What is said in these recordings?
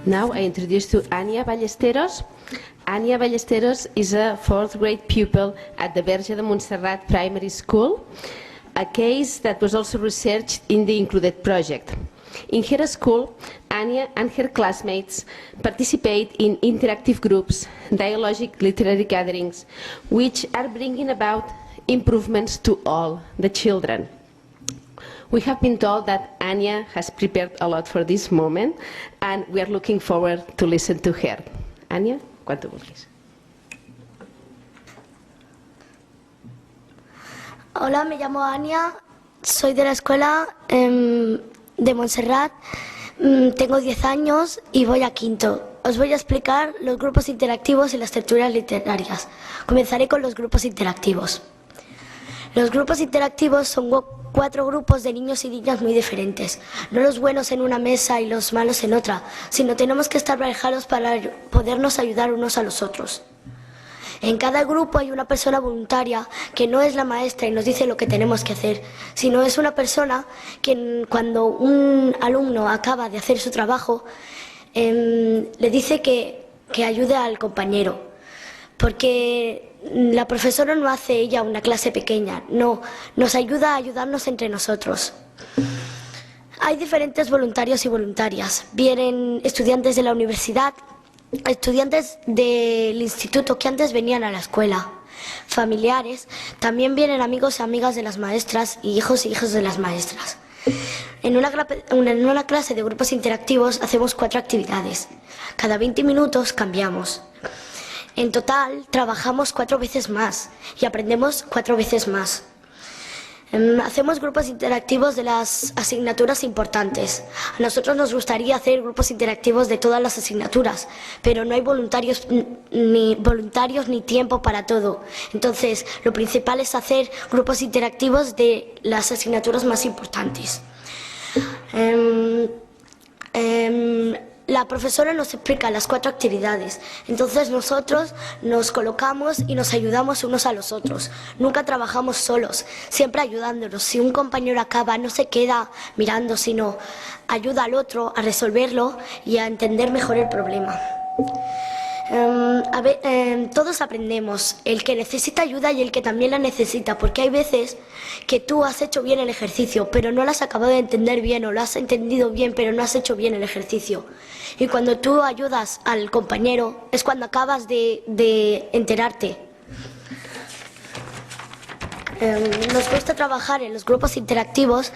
Now I introduce to Anya Ballesteros. Anya Ballesteros is a 4th grade pupil at the Verge de Montserrat Primary School, a case that was also researched in the Included project. In her school, Anya and her classmates participate in interactive groups, dialogic literary gatherings, which are bringing about improvements to all the children. We have been told that Anya has prepared a lot for this moment, and we are looking forward to listen to her. Anya, quan tu vulguis. Hola, me llamo Anya, soy de la escuela de Montserrat, tengo 10 años y voy a quinto. Os voy a explicar los grupos interactivos y las tertulias literarias. Comenzaré con los grupos interactivos. Los grupos interactivos son 4 grupos de niños y niñas muy diferentes, no los buenos en una mesa y los malos en otra, sino tenemos que estar parejados para podernos ayudar unos a los otros. En cada grupo hay una persona voluntaria que no es la maestra y nos dice lo que tenemos que hacer, sino es una persona que cuando un alumno acaba de hacer su trabajo, le dice que ayude al compañero, porque la profesora no hace ella una clase pequeña, no, nos ayuda a ayudarnos entre nosotros. Hay diferentes voluntarios y voluntarias, vienen estudiantes de la universidad, estudiantes del instituto que antes venían a la escuela, familiares, también vienen amigos y amigas de las maestras y hijos de las maestras. En una clase de grupos interactivos hacemos 4 actividades, cada 20 minutos cambiamos. En total trabajamos 4 veces más y aprendemos 4 veces más. Hacemos grupos interactivos de las asignaturas importantes. A nosotros nos gustaría hacer grupos interactivos de todas las asignaturas, pero no hay voluntarios ni tiempo para todo. Entonces, lo principal es hacer grupos interactivos de las asignaturas más importantes. La profesora nos explica las 4 actividades, entonces nosotros nos colocamos y nos ayudamos unos a los otros. Nunca trabajamos solos, siempre ayudándonos. Si un compañero acaba, no se queda mirando, sino ayuda al otro a resolverlo y a entender mejor el problema. Todos aprendemos, el que necesita ayuda y el que también la necesita, porque hay veces que tú has hecho bien el ejercicio, pero no lo has acabado de entender bien, o lo has entendido bien, pero no has hecho bien el ejercicio. Y cuando tú ayudas al compañero, es cuando acabas de enterarte. Nos gusta trabajar en los grupos interactivos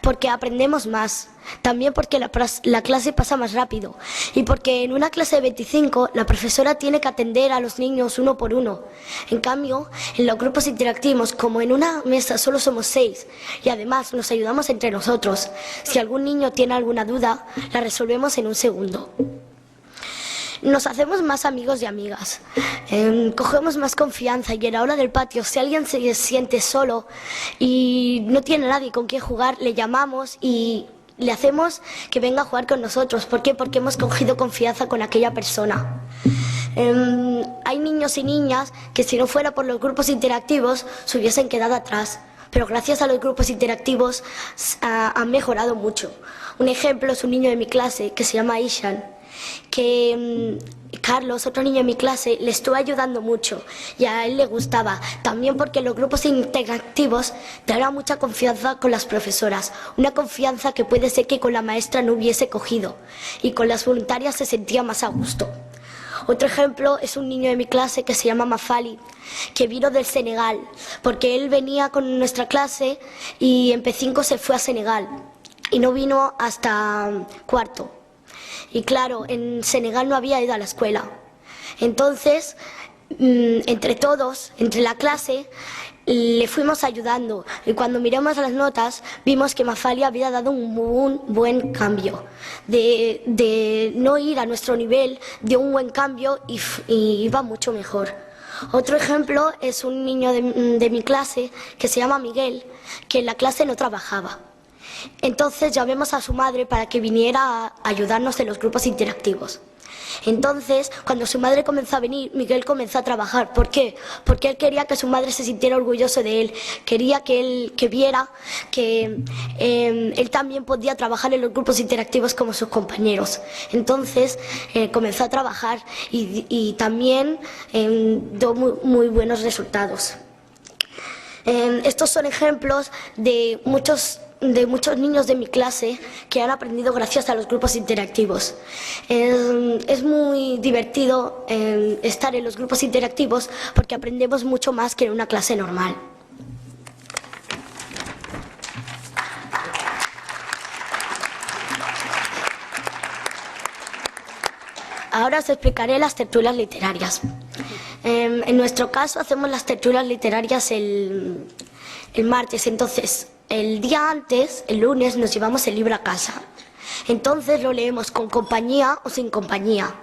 porque aprendemos más, también porque la clase pasa más rápido y porque en una clase de 25 la profesora tiene que atender a los niños uno por uno. En cambio, en los grupos interactivos, como en una mesa solo somos 6 y además nos ayudamos entre nosotros, si algún niño tiene alguna duda, la resolvemos en un segundo. Nos hacemos más amigos y amigas, cogemos más confianza y en la hora del patio, si alguien se siente solo y no tiene nadie con quien jugar, le llamamos y le hacemos que venga a jugar con nosotros. ¿Por qué? Porque hemos cogido confianza con aquella persona. Hay niños y niñas que si no fuera por los grupos interactivos se hubiesen quedado atrás, pero gracias a los grupos interactivos han mejorado mucho. Un ejemplo es un niño de mi clase que se llama Ishan, que Carlos, otro niño de mi clase, le estuvo ayudando mucho y a él le gustaba, también porque los grupos interactivos te dan mucha confianza con las profesoras, una confianza que puede ser que con la maestra no hubiese cogido y con las voluntarias se sentía más a gusto. Otro ejemplo es un niño de mi clase que se llama Mafali, que vino del Senegal, porque él venía con nuestra clase y en P5 se fue a Senegal y no vino hasta cuarto. Y claro, en Senegal no había ido a la escuela. Entonces, entre todos, entre la clase, le fuimos ayudando. Y cuando miramos las notas, vimos que Mafali había dado un buen cambio. De no ir a nuestro nivel, dio un buen cambio y iba mucho mejor. Otro ejemplo es un niño de mi clase, que se llama Miguel, que en la clase no trabajaba. Entonces llamamos a su madre para que viniera a ayudarnos en los grupos interactivos. Entonces, cuando su madre comenzó a venir, Miguel comenzó a trabajar. ¿Por qué? Porque él quería que su madre se sintiera orgulloso de él. Quería que viera que él también podía trabajar en los grupos interactivos como sus compañeros. Entonces, comenzó a trabajar y también dio muy buenos resultados. Estos son ejemplos de muchos niños de mi clase que han aprendido gracias a los grupos interactivos. Es muy divertido estar en los grupos interactivos porque aprendemos mucho más que en una clase normal. Ahora os explicaré las tertulias literarias. En nuestro caso hacemos las tertulias literarias el martes, entonces el día antes, el lunes, nos llevamos el libro a casa. Entonces lo leemos con compañía o sin compañía.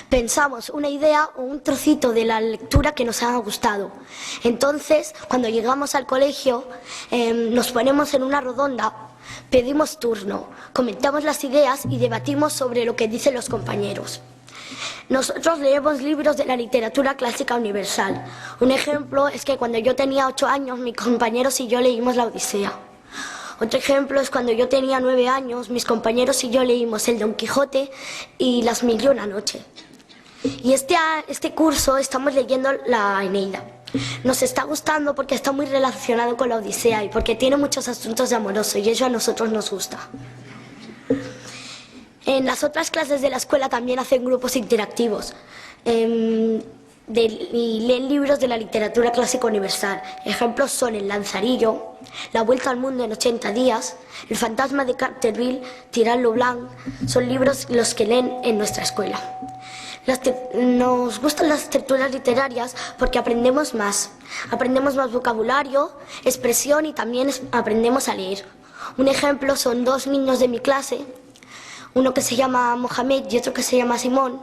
Pensamos una idea o un trocito de la lectura que nos haya gustado. Entonces, cuando llegamos al colegio, nos ponemos en una redonda, pedimos turno, comentamos las ideas y debatimos sobre lo que dicen los compañeros. Nosotros leemos libros de la literatura clásica universal. Un ejemplo es que cuando yo tenía 8 años, mis compañeros y yo leímos la Odisea. Otro ejemplo es cuando yo tenía 9 años, mis compañeros y yo leímos el Don Quijote y Las Mil y una Noche. Y este curso estamos leyendo la Eneida. Nos está gustando porque está muy relacionado con la Odisea y porque tiene muchos asuntos de amoroso y eso a nosotros nos gusta. En las otras clases de la escuela también hacen grupos interactivos y leen libros de la literatura clásica universal. Ejemplos son El Lanzarillo, La Vuelta al Mundo en 80 días, El Fantasma de Canterville, Tirant lo Blanc. Son libros los que leen en nuestra escuela. Nos gustan las tertulias literarias porque aprendemos más vocabulario, expresión y también aprendemos a leer. Un ejemplo son 2 niños de mi clase, uno que se llama Mohamed y otro que se llama Simón,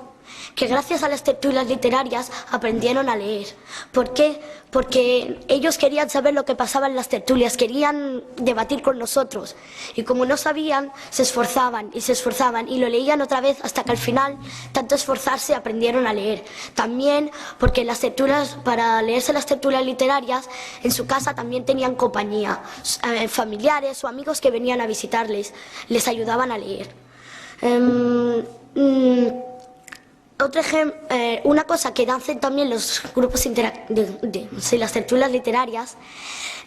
que gracias a las tertulias literarias aprendieron a leer. ¿Por qué? Porque ellos querían saber lo que pasaba en las tertulias, querían debatir con nosotros. Y como no sabían, se esforzaban y lo leían otra vez hasta que al final, tanto esforzarse, aprendieron a leer. También porque las tertulias, para leerse las tertulias literarias, en su casa también tenían compañía, familiares o amigos que venían a visitarles, les ayudaban a leer. Una cosa que hacen también los grupos las tertulias literarias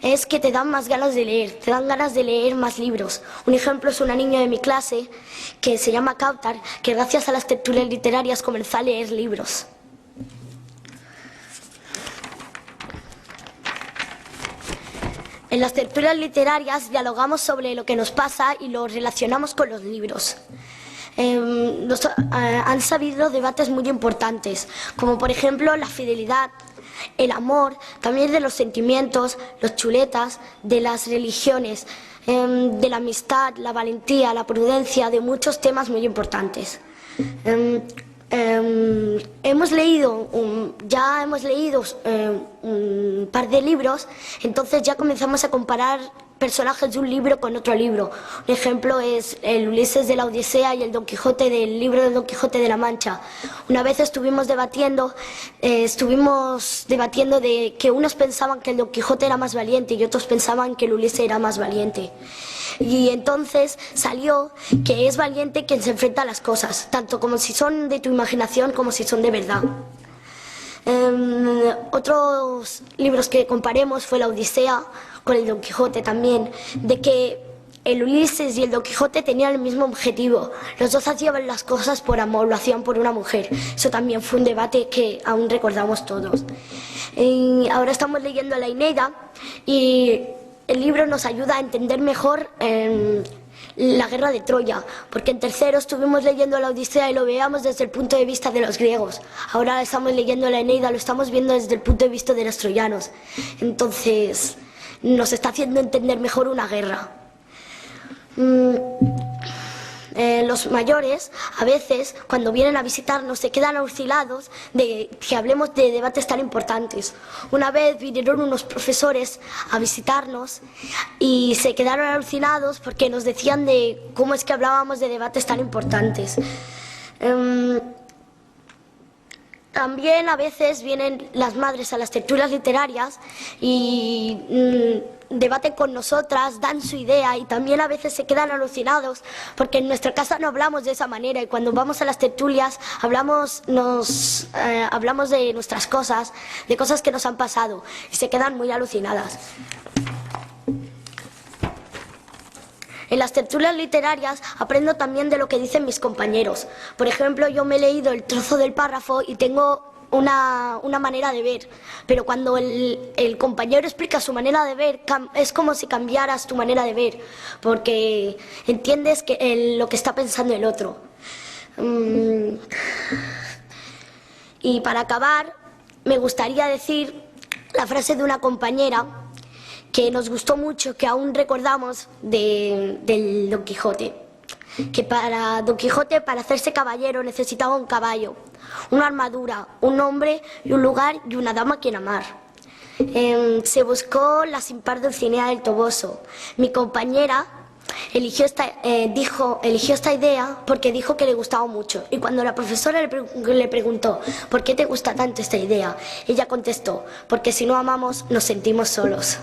es que te dan más ganas de leer, te dan ganas de leer más libros. Un ejemplo es una niña de mi clase que se llama Kautar, que gracias a las tertulias literarias comenzó a leer libros. En las tertulias literarias dialogamos sobre lo que nos pasa y lo relacionamos con los libros. Han sabido debates muy importantes, como por ejemplo la fidelidad, el amor, también de los sentimientos, los chuletas, de las religiones, de la amistad, la valentía, la prudencia, de muchos temas muy importantes. Hemos leído un par de libros, entonces ya comenzamos a comparar personajes de un libro con otro libro. Un ejemplo es el Ulises de la Odisea y el Don Quijote del libro del Don Quijote de la Mancha. Una vez estuvimos debatiendo de que unos pensaban que el Don Quijote era más valiente y otros pensaban que el Ulises era más valiente. Y entonces salió que es valiente quien se enfrenta a las cosas, tanto como si son de tu imaginación como si son de verdad. Otros libros que comparemos fue la Odisea con el Don Quijote también, de que el Ulises y el Don Quijote tenían el mismo objetivo. Los dos hacían las cosas por amor, lo hacían por una mujer. Eso también fue un debate que aún recordamos todos. Ahora estamos leyendo la Eneida y el libro nos ayuda a entender mejor la guerra de Troya, porque en tercero estuvimos leyendo la Odisea y lo veíamos desde el punto de vista de los griegos. Ahora estamos leyendo la Eneida, lo estamos viendo desde el punto de vista de los troyanos. Entonces nos está haciendo entender mejor una guerra. los mayores, a veces, cuando vienen a visitarnos, se quedan alucinados de que hablemos de debates tan importantes. Una vez vinieron unos profesores a visitarnos y se quedaron alucinados porque nos decían de cómo es que hablábamos de debates tan importantes. También a veces vienen las madres a las tertulias literarias y debaten con nosotras, dan su idea y también a veces se quedan alucinados porque en nuestra casa no hablamos de esa manera y cuando vamos a las tertulias hablamos de nuestras cosas, de cosas que nos han pasado y se quedan muy alucinadas. En las tertulias literarias aprendo también de lo que dicen mis compañeros. Por ejemplo, yo me he leído el trozo del párrafo y tengo una manera de ver, pero cuando el compañero explica su manera de ver, es como si cambiaras tu manera de ver, porque entiendes lo que está pensando el otro. Y para acabar, me gustaría decir la frase de una compañera que nos gustó mucho, que aún recordamos del Don Quijote, que para Don Quijote, para hacerse caballero, necesitaba un caballo, una armadura, un hombre y un lugar y una dama a quien amar. Se buscó la sin par Dulcinea del Toboso. Mi compañera eligió esta idea porque dijo que le gustaba mucho, y cuando la profesora le preguntó ¿por qué te gusta tanto esta idea?, ella contestó: porque si no amamos nos sentimos solos.